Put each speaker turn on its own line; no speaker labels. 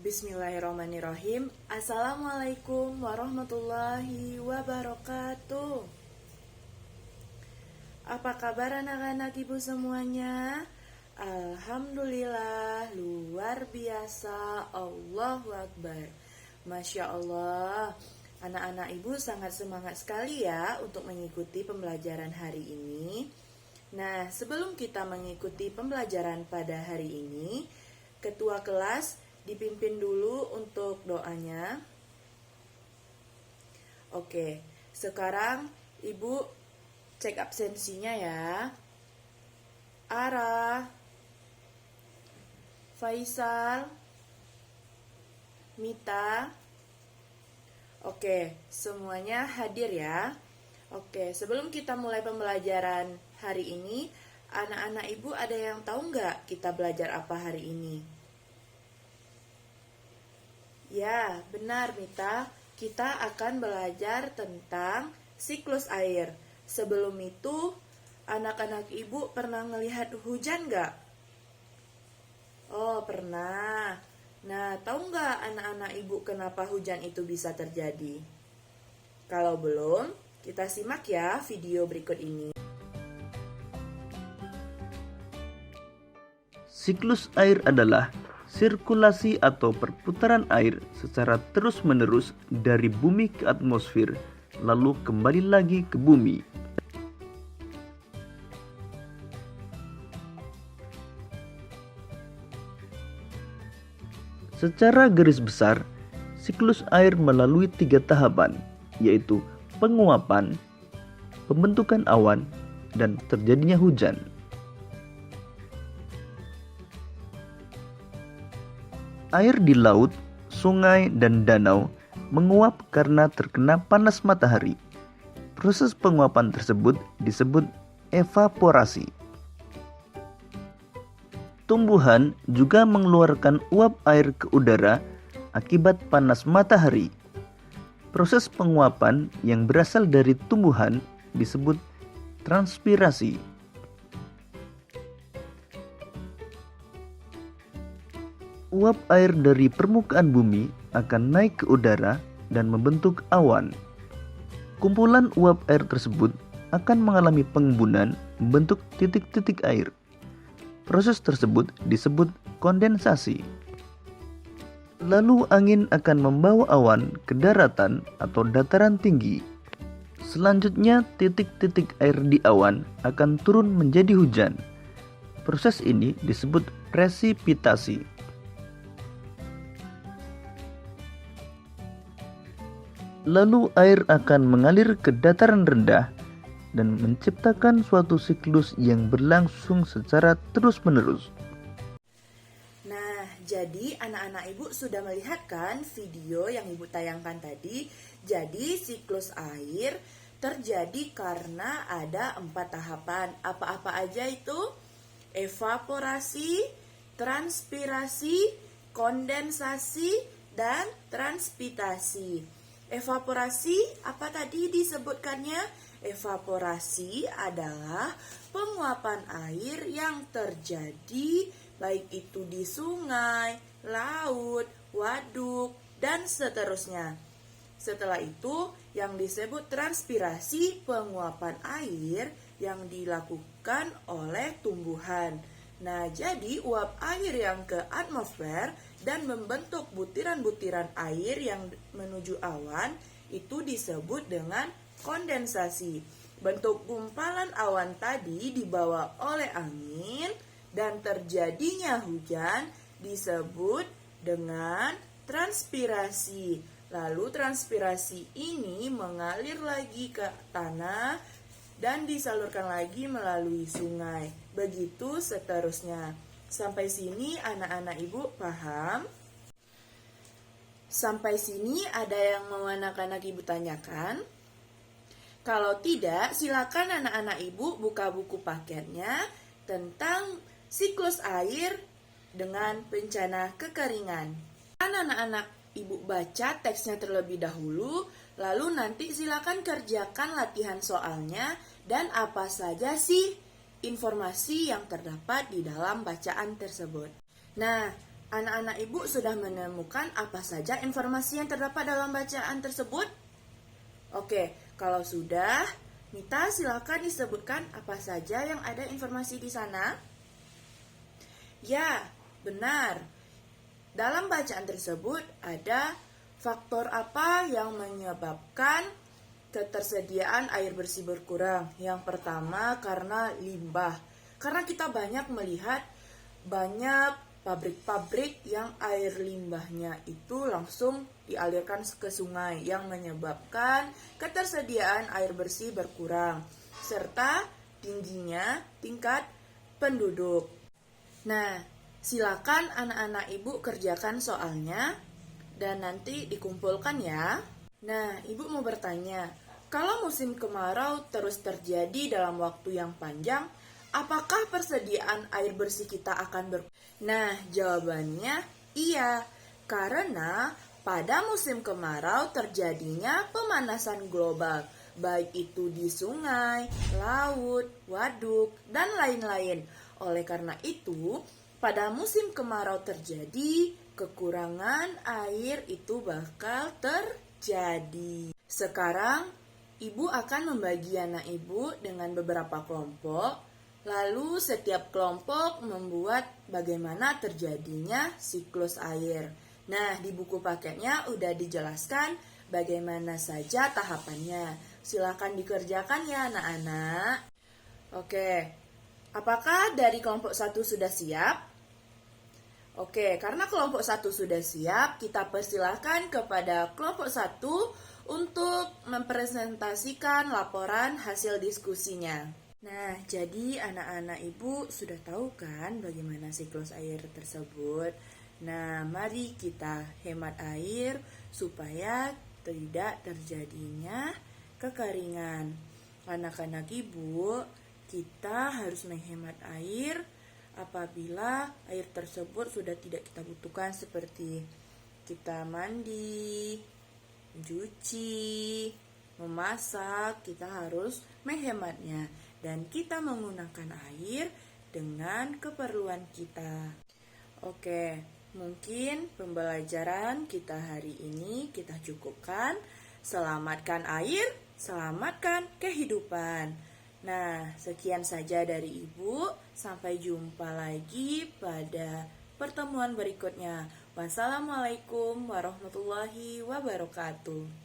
Bismillahirrahmanirrahim. Assalamualaikum warahmatullahi wabarakatuh. Apa kabar anak-anak ibu semuanya? Alhamdulillah, luar biasa, Allahu Akbar. Masya Allah, anak-anak ibu sangat semangat sekali ya untuk mengikuti pembelajaran hari ini. Nah, sebelum kita mengikuti pembelajaran pada hari ini, ketua kelas dipimpin dulu untuk doanya. Oke, sekarang ibu cek absensinya ya. Ara, Faisal, Mita. Oke, semuanya hadir ya. Oke, sebelum kita mulai pembelajaran hari ini, anak-anak ibu ada yang tahu nggak kita belajar apa hari ini? Ya, benar Mita, kita akan belajar tentang siklus air. Sebelum itu, anak-anak ibu pernah ngelihat hujan nggak? Oh, pernah. Nah, tahu nggak anak-anak ibu kenapa hujan itu bisa terjadi? Kalau belum, kita simak ya video berikut ini.
Siklus air adalah sirkulasi atau perputaran air secara terus-menerus dari bumi ke atmosfer, lalu kembali lagi ke bumi. Secara garis besar, siklus air melalui 3 tahapan, yaitu penguapan, pembentukan awan, dan terjadinya hujan. Air di laut, sungai, dan danau menguap karena terkena panas matahari. Proses penguapan tersebut disebut evaporasi. Tumbuhan juga mengeluarkan uap air ke udara akibat panas matahari. Proses penguapan yang berasal dari tumbuhan disebut transpirasi. Uap air dari permukaan bumi akan naik ke udara dan membentuk awan. Kumpulan uap air tersebut akan mengalami pengembunan membentuk titik-titik air. Proses tersebut disebut kondensasi. Lalu angin akan membawa awan ke daratan atau dataran tinggi. Selanjutnya titik-titik air di awan akan turun menjadi hujan. Proses ini disebut presipitasi. Lalu air akan mengalir ke dataran rendah dan menciptakan suatu siklus yang berlangsung secara terus-menerus.
Nah, jadi anak-anak ibu sudah melihat kan video yang ibu tayangkan tadi. Jadi siklus air terjadi karena ada 4 tahapan. Apa-apa aja itu? Evaporasi, transpirasi, kondensasi, dan transpitasi. Evaporasi, apa tadi disebutkannya? Evaporasi adalah penguapan air yang terjadi baik itu di sungai, laut, waduk, dan seterusnya. Setelah itu, yang disebut transpirasi, penguapan air yang dilakukan oleh tumbuhan. Nah, jadi uap air yang ke atmosfer dan membentuk butiran-butiran air yang menuju awan itu disebut dengan kondensasi. Bentuk gumpalan awan tadi dibawa oleh angin dan terjadinya hujan disebut dengan transpirasi. Lalu transpirasi ini mengalir lagi ke tanah dan disalurkan lagi melalui sungai. Begitu seterusnya. Sampai sini anak-anak ibu paham? Sampai sini ada yang mau anak-anak ibu tanyakan? Kalau tidak, silakan anak-anak ibu buka buku paketnya tentang siklus air dengan bencana kekeringan. Anak-anak ibu baca teksnya terlebih dahulu, lalu nanti silakan kerjakan latihan soalnya dan apa saja sih informasi yang terdapat di dalam bacaan tersebut. Nah, Anak-anak ibu sudah menemukan apa saja informasi yang terdapat dalam bacaan tersebut? Oke, kalau sudah, Mita silakan disebutkan apa saja yang ada informasi di sana. Ya, benar. Dalam bacaan tersebut ada faktor apa yang menyebabkan ketersediaan air bersih berkurang. Yang pertama karena limbah. Karena kita banyak melihat banyak pabrik-pabrik yang air limbahnya itu langsung dialirkan ke sungai yang menyebabkan ketersediaan air bersih berkurang serta tingginya tingkat penduduk. Nah, silakan anak-anak ibu kerjakan soalnya dan nanti dikumpulkan ya. Nah, ibu mau bertanya, kalau musim kemarau terus terjadi dalam waktu yang panjang, apakah persediaan air bersih kita akan berkurang? Nah, jawabannya iya, karena pada musim kemarau terjadinya pemanasan global, baik itu di sungai, laut, waduk, dan lain-lain. Oleh karena itu, pada musim kemarau terjadi kekurangan air itu bakal terjadi. Sekarang, ibu akan membagi anak ibu dengan beberapa kelompok. Lalu setiap kelompok membuat bagaimana terjadinya siklus air. Nah, di buku paketnya udah dijelaskan bagaimana saja tahapannya. Silakan dikerjakan ya anak-anak. Oke, apakah dari kelompok 1 sudah siap? Oke, karena kelompok 1 sudah siap, kita persilahkan kepada kelompok 1 untuk mempresentasikan laporan hasil diskusinya. Nah, jadi anak-anak ibu sudah tahu kan bagaimana siklus air tersebut. Nah, mari kita hemat air supaya tidak terjadinya kekeringan. Anak-anak ibu, kita harus menghemat air apabila air tersebut sudah tidak kita butuhkan seperti kita mandi, mencuci, memasak, kita harus menghematnya. Dan kita menggunakan air dengan keperluan kita. Oke, mungkin pembelajaran kita hari ini kita cukupkan. Selamatkan air, selamatkan kehidupan. Nah, sekian saja dari Ibu. Sampai jumpa lagi pada pertemuan berikutnya. Wassalamualaikum warahmatullahi wabarakatuh.